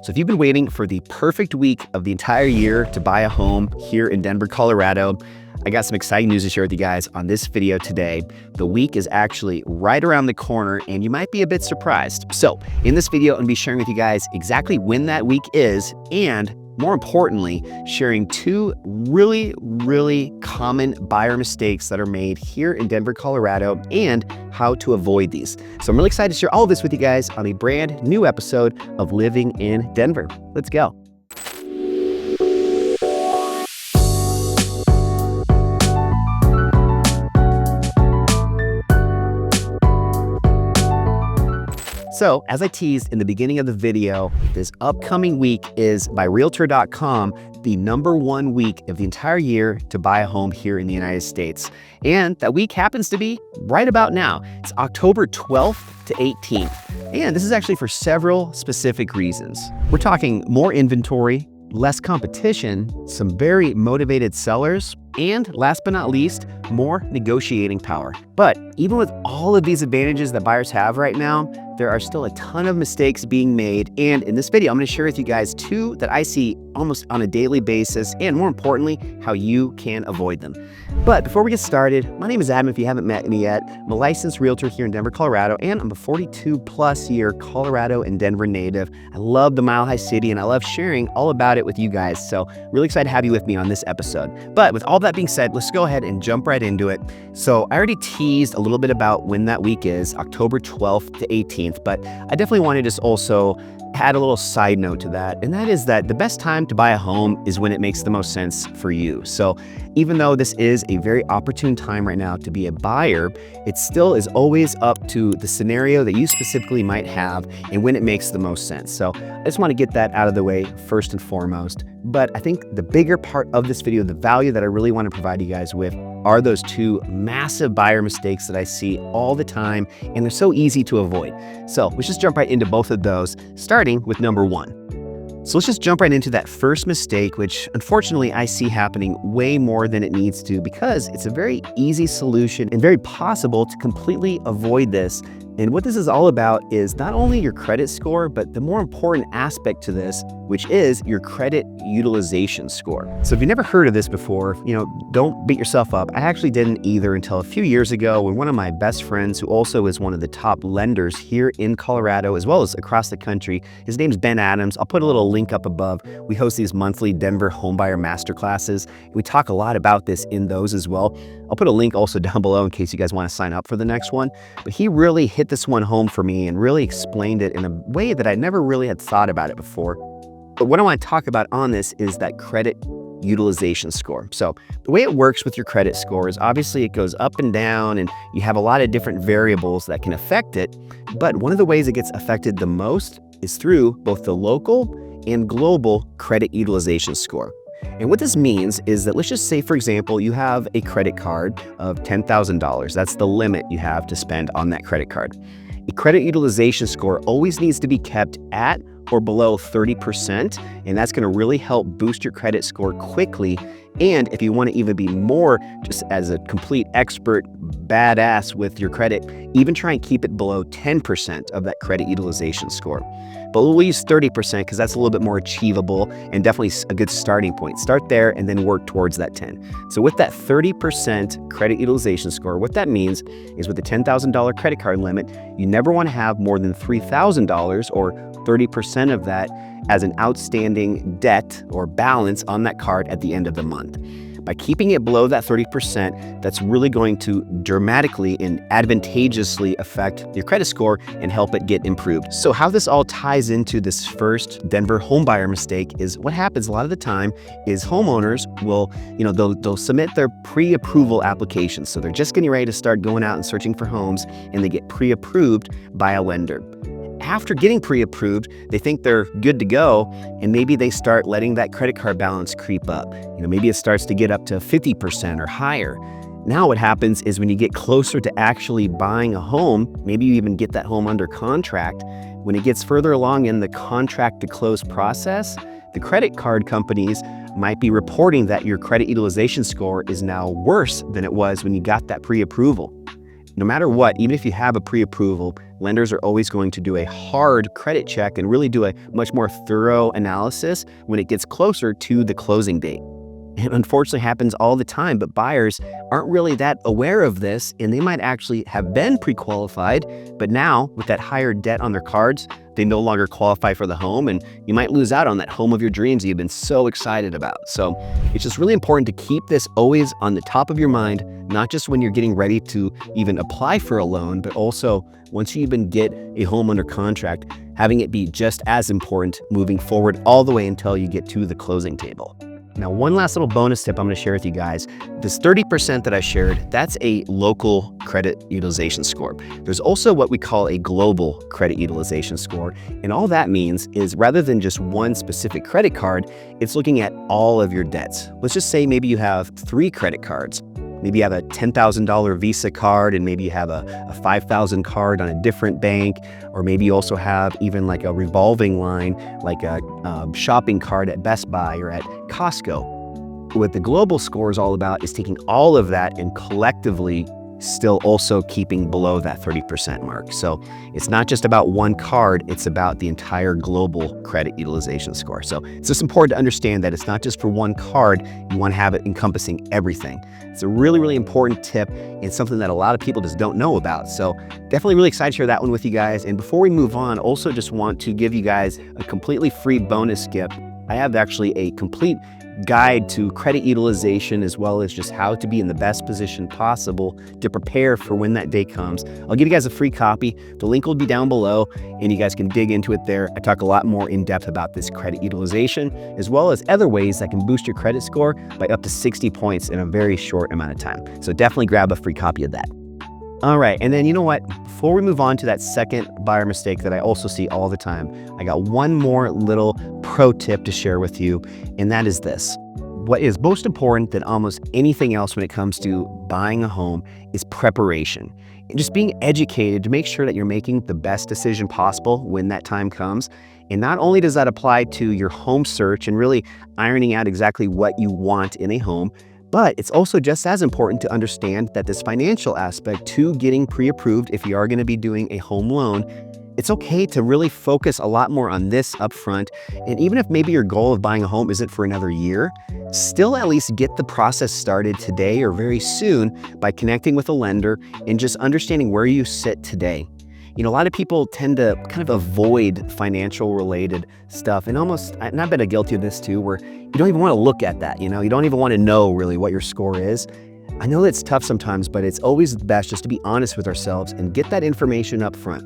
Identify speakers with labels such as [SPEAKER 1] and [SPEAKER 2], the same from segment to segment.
[SPEAKER 1] So if you've been waiting for the perfect week of the entire year to buy a home here in Denver, Colorado, I got some exciting news to share with you guys on this video today. The week is actually right around the corner and you might be a bit surprised. So in this video, I'm gonna be sharing with you guys exactly when that week is, and more importantly, sharing two really common buyer mistakes that are made here in Denver, Colorado, and how to avoid these. So I'm really excited to share all of this with you guys on a brand new episode of Living in Denver. Let's go. So, as I teased in the beginning of the video, this upcoming week is, by Realtor.com, the #1 week of the entire year to buy a home here in the United States. And that week happens to be right about now. It's October 12th to 18th. And this is actually for several specific reasons. We're talking more inventory, less competition, some very motivated sellers, and last but not least, more negotiating power. But even with all of these advantages that buyers have right now, there are still a ton of mistakes being made. And in this video, I'm going to share with you guys two that I see almost on a daily basis, and more importantly, how you can avoid them. But before we get started, my name is Adam if you haven't met me yet. I'm a licensed realtor here in Denver, Colorado, and I'm a 42+ year Colorado and Denver native. I love the Mile High City and I love sharing all about it with you guys. So really excited to have you with me on this episode. But with all that being said, let's go ahead and jump right into it. So I already teased a little bit about when that week is, October 12th to 18th, but I definitely wanted to also add a little side note to that, and that is that the best time to buy a home is when it makes the most sense for you. So even though this is a very opportune time right now to be a buyer, it still is always up to the scenario that you specifically might have and when it makes the most sense. So I just want to get that out of the way first and foremost. But I think the bigger part of this video, the value that I really want to provide you guys with, are those two massive buyer mistakes that I see all the time, and they're so easy to avoid. So let's just jump right into both of those, starting with #1. So let's just jump right into that first mistake, which unfortunately I see happening way more than it needs to, because it's a very easy solution and very possible to completely avoid this. And what this is all about is not only your credit score, but the more important aspect to this, which is your credit utilization score. So if you've never heard of this before, don't beat yourself up. I actually didn't either until a few years ago when one of my best friends, who also is one of the top lenders here in Colorado, as well as across the country, his name's Ben Adams. I'll put a little link up above. We host these monthly Denver homebuyer masterclasses. We talk a lot about this in those as well. I'll put a link also down below in case you guys want to sign up for the next one. But he really hit this one home for me and really explained it in a way that I never really had thought about it before. But what I want to talk about on this is that credit utilization score. So the way it works with your credit score is obviously it goes up and down, and you have a lot of different variables that can affect it. But one of the ways it gets affected the most is through both the local and global credit utilization score. And what this means is that, let's just say, for example, you have a credit card of $10,000. That's the limit you have to spend on that credit card. A credit utilization score always needs to be kept at or below 30%, and that's going to really help boost your credit score quickly. And if you want to even be more, just as a complete expert badass with your credit, even try and keep it below 10% of that credit utilization score. But we'll use 30% because that's a little bit more achievable and definitely a good starting point. Start there and then work towards that 10. So with that 30% credit utilization score, what that means is with the $10,000 credit card limit, you never want to have more than $3,000 or 30% of that as an outstanding debt or balance on that card at the end of the month. By keeping it below that 30%, that's really going to dramatically and advantageously affect your credit score and help it get improved. So how this all ties into this first Denver homebuyer mistake is what happens a lot of the time is homeowners will, they'll submit their pre-approval applications. So they're just getting ready to start going out and searching for homes, and they get pre-approved by a lender. After getting pre-approved, they think they're good to go, and maybe they start letting that credit card balance creep up. Maybe it starts to get up to 50% or higher. Now what happens is when you get closer to actually buying a home, maybe you even get that home under contract. When it gets further along in the contract to close process, the credit card companies might be reporting that your credit utilization score is now worse than it was when you got that pre-approval. No matter what, even if you have a pre-approval, lenders are always going to do a hard credit check and really do a much more thorough analysis when it gets closer to the closing date. It unfortunately happens all the time, but buyers aren't really that aware of this, and they might actually have been pre-qualified, but now with that higher debt on their cards, they no longer qualify for the home, and you might lose out on that home of your dreams that you've been so excited about. So it's just really important to keep this always on the top of your mind, not just when you're getting ready to even apply for a loan, but also once you even get a home under contract, having it be just as important moving forward all the way until you get to the closing table. Now, one last little bonus tip I'm going to share with you guys. This 30% that I shared, that's a local credit utilization score. There's also what we call a global credit utilization score. And all that means is rather than just one specific credit card, it's looking at all of your debts. Let's just say maybe you have 3 credit cards. Maybe you have a $10,000 Visa card, and maybe you have a $5,000 card on a different bank, or maybe you also have even like a revolving line, like a shopping card at Best Buy or at Costco. What the global score is all about is taking all of that and collectively still also keeping below that 30% mark. So it's not just about one card, it's about the entire global credit utilization score. So it's just important to understand that it's not just for one card, you want to have it encompassing everything. It's a really, really important tip and something that a lot of people just don't know about. So definitely really excited to share that one with you guys. And before we move on, also just want to give you guys a completely free bonus gift. I have actually a complete guide to credit utilization, as well as just how to be in the best position possible to prepare for when that day comes. I'll give you guys a free copy. The link will be down below and you guys can dig into it there. I talk a lot more in depth about this credit utilization, as well as other ways that can boost your credit score by up to 60 points in a very short amount of time. So definitely grab a free copy of that. All right, and then you know what? Before we move on to that second buyer mistake that I also see all the time, I got one more little pro tip to share with you, and that is this. What is most important than almost anything else when it comes to buying a home is preparation. And just being educated to make sure that you're making the best decision possible when that time comes. And not only does that apply to your home search and really ironing out exactly what you want in a home, but it's also just as important to understand that this financial aspect to getting pre-approved, if you are going to be doing a home loan, it's okay to really focus a lot more on this upfront. And even if maybe your goal of buying a home isn't for another year, still at least get the process started today or very soon by connecting with a lender and just understanding where you sit today. You know, a lot of people tend to kind of avoid financial related stuff, and almost, and I've been guilty of this too, where you don't even want to look at that, you don't even want to know really what your score is. I know that's tough sometimes, but it's always best just to be honest with ourselves and get that information up front.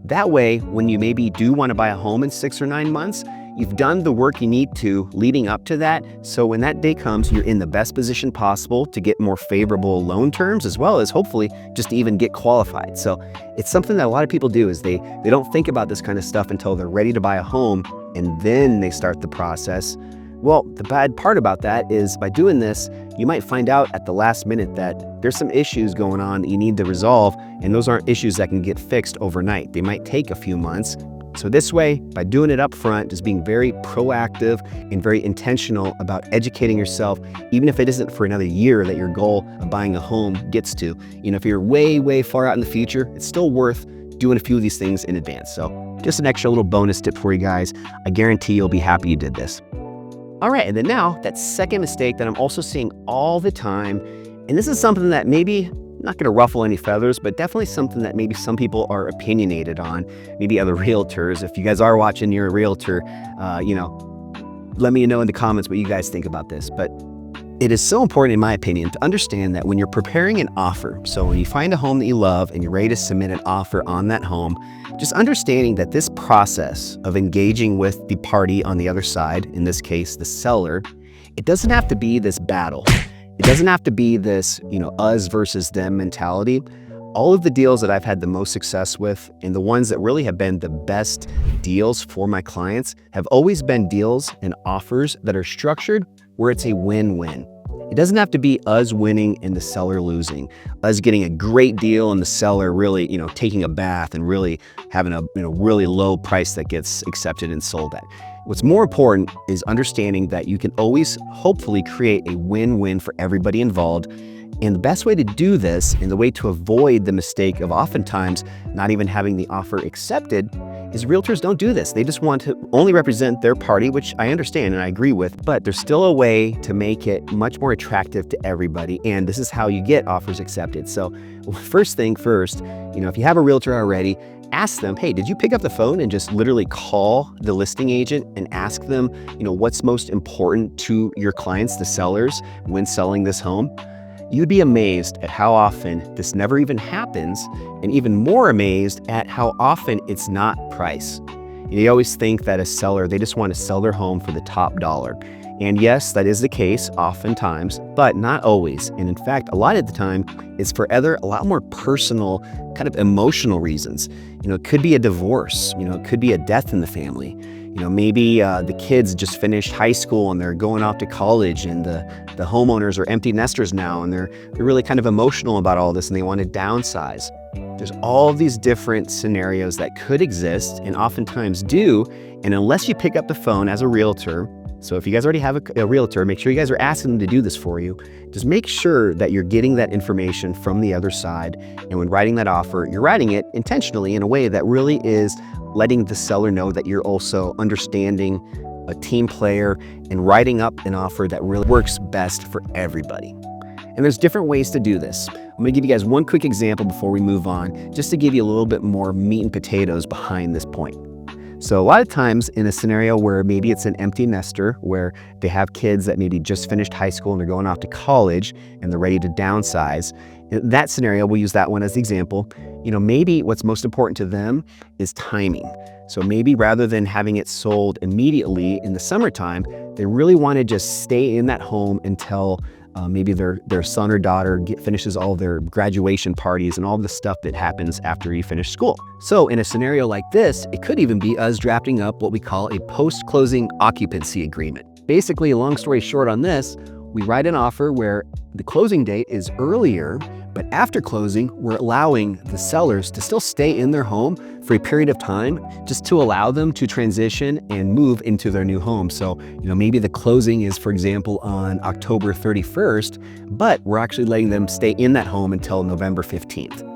[SPEAKER 1] That way, when you maybe do want to buy a home in 6 or 9 months, you've done the work you need to leading up to that. So when that day comes, you're in the best position possible to get more favorable loan terms, as well as hopefully just to even get qualified. So it's something that a lot of people do is they don't think about this kind of stuff until they're ready to buy a home, and then they start the process. Well, the bad part about that is by doing this, you might find out at the last minute that there's some issues going on that you need to resolve, and those aren't issues that can get fixed overnight. They might take a few months. So this way, by doing it up front, just being very proactive and very intentional about educating yourself, even if it isn't for another year that your goal of buying a home gets to. If you're way, way far out in the future, it's still worth doing a few of these things in advance. So just an extra little bonus tip for you guys. I guarantee you'll be happy you did this. All right, and then now that second mistake that I'm also seeing all the time, and this is something that maybe not going to ruffle any feathers, but definitely something that maybe some people are opinionated on, maybe other realtors. If you guys are watching, you're a realtor, let me know in the comments what you guys think about this. But it is so important, in my opinion, to understand that when you're preparing an offer, so when you find a home that you love and you're ready to submit an offer on that home, just understanding that this process of engaging with the party on the other side, in this case, the seller, it doesn't have to be this battle. It doesn't have to be this, us versus them mentality. All of the deals that I've had the most success with, and the ones that really have been the best deals for my clients, have always been deals and offers that are structured where it's a win-win. It doesn't have to be us winning and the seller losing, us getting a great deal and the seller really, taking a bath and really having a, really low price that gets accepted and sold at. What's more important is understanding that you can always hopefully create a win-win for everybody involved. And the best way to do this, and the way to avoid the mistake of oftentimes not even having the offer accepted, is realtors don't do this. They just want to only represent their party, which I understand and I agree with, but there's still a way to make it much more attractive to everybody. And this is how you get offers accepted. So first thing first, if you have a realtor already, ask them, hey, did you pick up the phone and just literally call the listing agent and ask them, what's most important to your clients, the sellers, when selling this home? You'd be amazed at how often this never even happens, and even more amazed at how often it's not price. You always think that a seller, they just want to sell their home for the top dollar. And yes, that is the case oftentimes, but not always. And in fact, a lot of the time, it's for a lot more personal, kind of emotional reasons. It could be a divorce, it could be a death in the family. Maybe the kids just finished high school and they're going off to college, and the homeowners are empty nesters now, and they're really kind of emotional about all this and they want to downsize. There's all these different scenarios that could exist and oftentimes do. And unless you pick up the phone as a realtor, so if you guys already have a realtor, make sure you guys are asking them to do this for you. Just make sure that you're getting that information from the other side. And when writing that offer, you're writing it intentionally in a way that really is letting the seller know that you're also understanding, a team player, and writing up an offer that really works best for everybody. And there's different ways to do this. I'm gonna give you guys one quick example before we move on, just to give you a little bit more meat and potatoes behind this point. So a lot of times in a scenario where maybe it's an empty nester, where they have kids that maybe just finished high school and they're going off to college and they're ready to downsize, in that scenario, we'll use that one as the example. Maybe what's most important to them is timing. So maybe rather than having it sold immediately in the summertime, they really want to just stay in that home until maybe their son or daughter finishes all their graduation parties and all the stuff that happens after you finish school. So in a scenario like this, it could even be us drafting up what we call a post-closing occupancy agreement. Basically, a long story short on this, we write an offer where the closing date is earlier, but after closing, we're allowing the sellers to still stay in their home for a period of time, just to allow them to transition and move into their new home. So, maybe the closing is, for example, on October 31st, but we're actually letting them stay in that home until November 15th.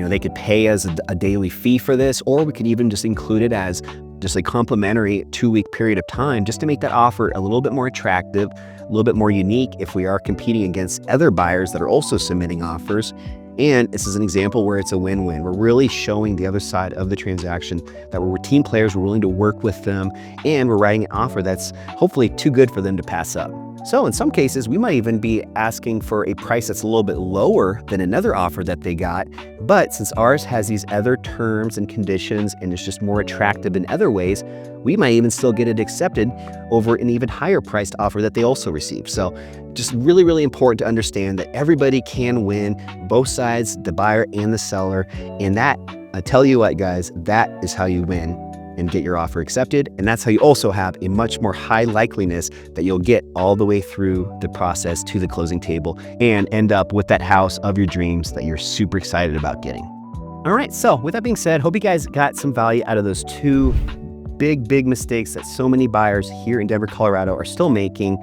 [SPEAKER 1] They could pay us a daily fee for this, or we could even just include it as just a complimentary 2-week period of time, just to make that offer a little bit more attractive, a little bit more unique if we are competing against other buyers that are also submitting offers. And this is an example where it's a win-win. We're really showing the other side of the transaction that we're team players, we're willing to work with them, and we're writing an offer that's hopefully too good for them to pass up. So in some cases, we might even be asking for a price that's a little bit lower than another offer that they got. But since ours has these other terms and conditions and it's just more attractive in other ways, we might even still get it accepted over an even higher priced offer that they also received. So just really, really important to understand that everybody can win, both sides, the buyer and the seller. And that, I tell you what, guys, that is how you win and get your offer accepted. And that's how you also have a much more high likeliness that you'll get all the way through the process to the closing table and end up with that house of your dreams that you're super excited about getting. All right, so with that being said, hope you guys got some value out of those two big mistakes that so many buyers here in Denver, Colorado are still making.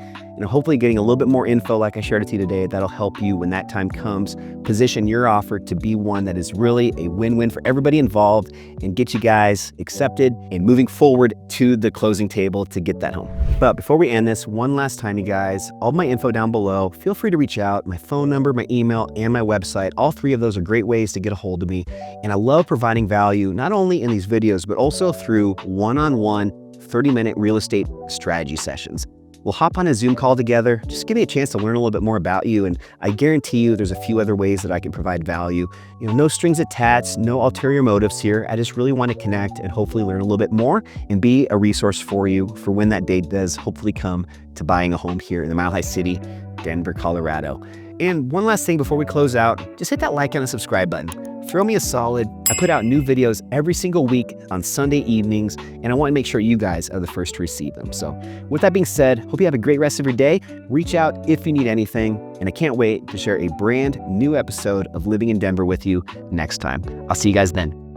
[SPEAKER 1] Hopefully getting a little bit more info like I shared with you today that'll help you when that time comes position your offer to be one that is really a win-win for everybody involved and get you guys accepted and moving forward to the closing table to get that home. But before we end this, one last time, you guys, all my info down below, feel free to reach out. My phone number, my email, and my website, all three of those are great ways to get a hold of me. And I love providing value, not only in these videos, but also through one-on-one 30-minute real estate strategy sessions. We'll hop on a Zoom call together. Just give me a chance to learn a little bit more about you. And I guarantee you there's a few other ways that I can provide value. No strings attached, no ulterior motives here. I just really want to connect and hopefully learn a little bit more and be a resource for you for when that day does hopefully come to buying a home here in the Mile High City, Denver, Colorado. And one last thing before we close out, just hit that like and a subscribe button. Throw me a solid. I put out new videos every single week on Sunday evenings, and I want to make sure you guys are the first to receive them. So with that being said, hope you have a great rest of your day. Reach out if you need anything, and I can't wait to share a brand new episode of Living in Denver with you next time. I'll see you guys then.